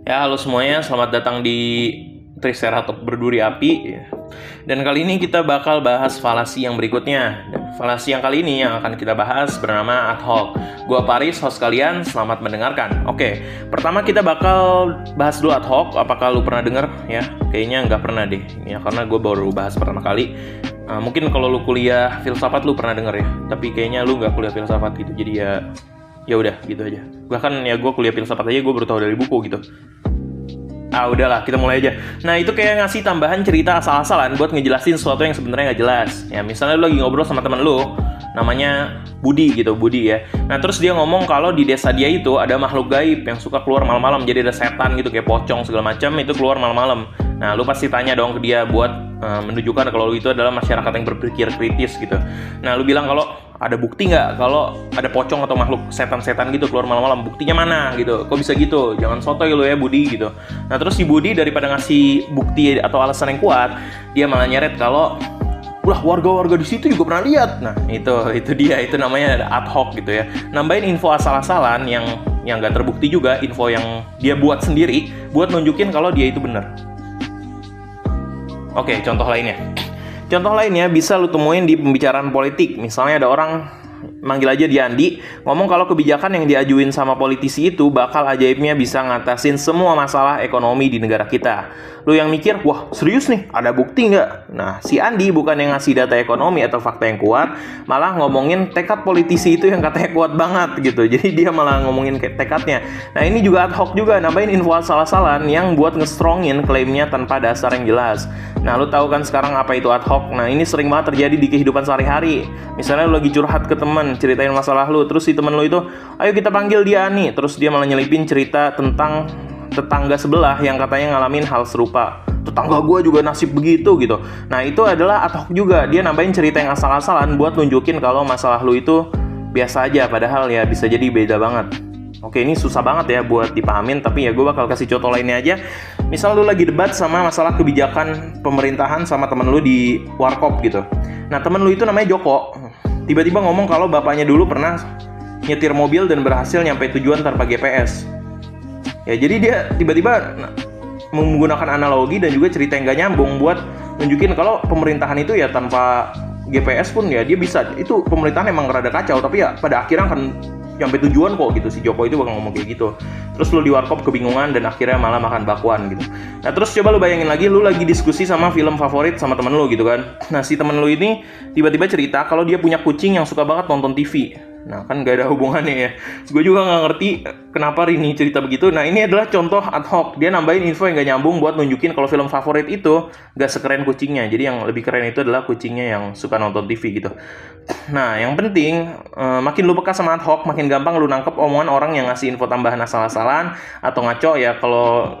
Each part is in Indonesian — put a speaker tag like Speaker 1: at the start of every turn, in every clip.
Speaker 1: Ya, halo semuanya, selamat datang di Triceratops berduri api. Dan kali ini kita bakal bahas falasi yang berikutnya. Dan falasi yang kali ini yang akan kita bahas bernama ad hoc. Gua Paris, host kalian, selamat mendengarkan. Oke, pertama kita bakal bahas dulu ad hoc. Apakah lu pernah denger? Ya, kayaknya nggak pernah deh. Ya, karena gue baru bahas pertama kali. Mungkin kalau lu kuliah filsafat lu pernah denger ya. Tapi kayaknya lu nggak kuliah filsafat gitu. Jadi ya udah gitu aja. Bahkan ya gue kuliah filsafat aja gue baru tahu dari buku gitu. Udahlah, kita mulai aja. Nah, itu kayak ngasih tambahan cerita asal-asalan buat ngejelasin sesuatu yang sebenarnya nggak jelas. Ya, misalnya lu lagi ngobrol sama temen lu, namanya Budi ya. Nah, terus dia ngomong kalau di desa dia itu ada makhluk gaib yang suka keluar malam-malam. Jadi ada setan gitu, kayak pocong segala macam, itu keluar malam-malam. Nah, lu pasti tanya dong ke dia buat menunjukkan kalau lu itu adalah masyarakat yang berpikir kritis gitu. Nah, lu bilang kalau ada bukti nggak kalau ada pocong atau makhluk setan-setan gitu keluar malam-malam, buktinya mana gitu, kok bisa gitu, jangan sotoy lo ya Budi gitu. Nah, terus si Budi daripada ngasih bukti atau alasan yang kuat, dia malah nyeret kalau warga-warga di situ juga pernah lihat. Nah, itu dia, itu namanya ad hoc gitu ya, nambahin info asal-asalan yang nggak terbukti juga, info yang dia buat sendiri buat nunjukin kalau dia itu benar. Oke, contoh lainnya bisa lu temuin di pembicaraan politik. Misalnya ada orang, manggil aja dia Andi, ngomong kalau kebijakan yang diajuin sama politisi itu bakal ajaibnya bisa ngatasin semua masalah ekonomi di negara kita. Lu yang mikir, wah serius nih, ada bukti nggak? Nah, si Andi bukan yang ngasih data ekonomi atau fakta yang kuat, malah ngomongin tekad politisi itu yang katanya kuat banget gitu. Jadi dia malah ngomongin tekadnya. Nah, ini juga ad hoc juga, nambahin info asal-asalan yang buat ngestrongin klaimnya tanpa dasar yang jelas. Nah, lu tahu kan sekarang apa itu ad hoc? Nah, ini sering banget terjadi di kehidupan sehari-hari. Misalnya lu lagi curhat ke teman, ceritain masalah lu, terus si temen lu itu, ayo kita panggil dia nih. Terus dia malah nyelipin cerita tentang tetangga sebelah yang katanya ngalamin hal serupa. Tetangga gue juga nasib begitu gitu. Nah, itu adalah ad hoc juga. Dia nambahin cerita yang asal-asalan buat nunjukin kalau masalah lu itu biasa aja, padahal ya bisa jadi beda banget. Oke, ini susah banget ya buat dipahamin, tapi ya gue bakal kasih contoh lainnya aja. Misal lu lagi debat sama masalah kebijakan pemerintahan sama temen lu di warkop gitu. Nah, temen lu itu namanya Joko. Tiba-tiba ngomong kalau bapaknya dulu pernah nyetir mobil dan berhasil nyampe tujuan tanpa GPS. Ya, jadi dia tiba-tiba menggunakan analogi dan juga cerita yang gak nyambung buat nunjukin kalau pemerintahan itu ya tanpa GPS pun ya dia bisa. Itu pemerintahan emang rada kacau, tapi ya pada akhirnya akan sampai tujuan kok gitu. Si Joko itu bakal ngomong kayak gitu. Terus lu di warkop kebingungan dan akhirnya malah makan bakwan gitu. Nah, terus coba lu bayangin lagi, lu lagi diskusi sama film favorit sama temen lu gitu kan. Nah, si temen lu ini tiba-tiba cerita kalau dia punya kucing yang suka banget nonton TV. Nah, kan gak ada hubungannya ya. Gue juga gak ngerti kenapa Rini cerita begitu. Nah, ini adalah contoh ad hoc. Dia nambahin info yang gak nyambung buat nunjukin kalau film favorit itu gak sekeren kucingnya. Jadi yang lebih keren itu adalah kucingnya yang suka nonton TV gitu. Nah, yang penting makin lu peka sama ad hoc, makin gampang lu nangkep omongan orang yang ngasih info tambahan asal-asalan atau ngaco ya. Kalau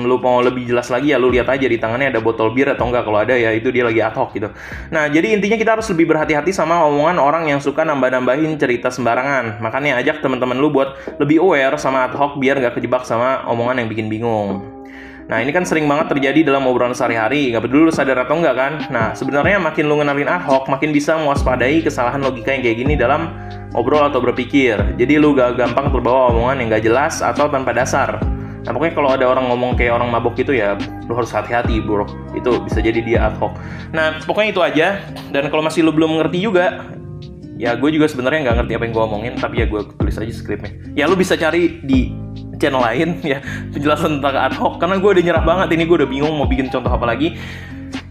Speaker 1: lu mau lebih jelas lagi ya lu lihat aja di tangannya ada botol bir atau enggak. Kalau ada ya itu dia lagi ad hoc gitu. Nah, jadi intinya kita harus lebih berhati-hati sama omongan orang yang suka nambah-nambahin cerita sembarangan. Makanya ajak teman-teman lu buat lebih aware sama ad hoc biar nggak kejebak sama omongan yang bikin bingung. Nah, ini kan sering banget terjadi dalam obrolan sehari-hari, nggak peduli lu sadar atau enggak kan. Nah, sebenarnya makin lu ngenalin ad hoc, makin bisa mewaspadai kesalahan logika yang kayak gini dalam obrol atau berpikir. Jadi lu gak gampang terbawa omongan yang gak jelas atau tanpa dasar. Nah, pokoknya kalau ada orang ngomong kayak orang mabok gitu ya, lu harus hati-hati bro. Itu bisa jadi dia ad hoc. Nah, pokoknya itu aja. Dan kalau masih lu belum ngerti juga, ya gue juga sebenarnya nggak ngerti apa yang gue omongin, tapi ya gue tulis aja skripnya. Ya lu bisa cari di channel lain ya penjelasan tentang ad hoc, karena gue udah nyerah banget ini, gue udah bingung mau bikin contoh apa lagi.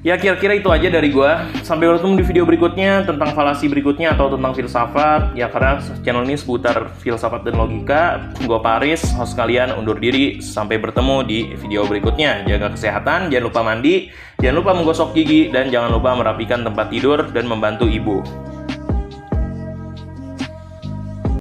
Speaker 1: Ya kira-kira itu aja dari gue. Sampai bertemu di video berikutnya tentang falasi berikutnya atau tentang filsafat. Ya karena channel ini seputar filsafat dan logika. Gue Paris, host kalian, undur diri. Sampai bertemu di video berikutnya. Jaga kesehatan, jangan lupa mandi, jangan lupa menggosok gigi, dan jangan lupa merapikan tempat tidur dan membantu ibu.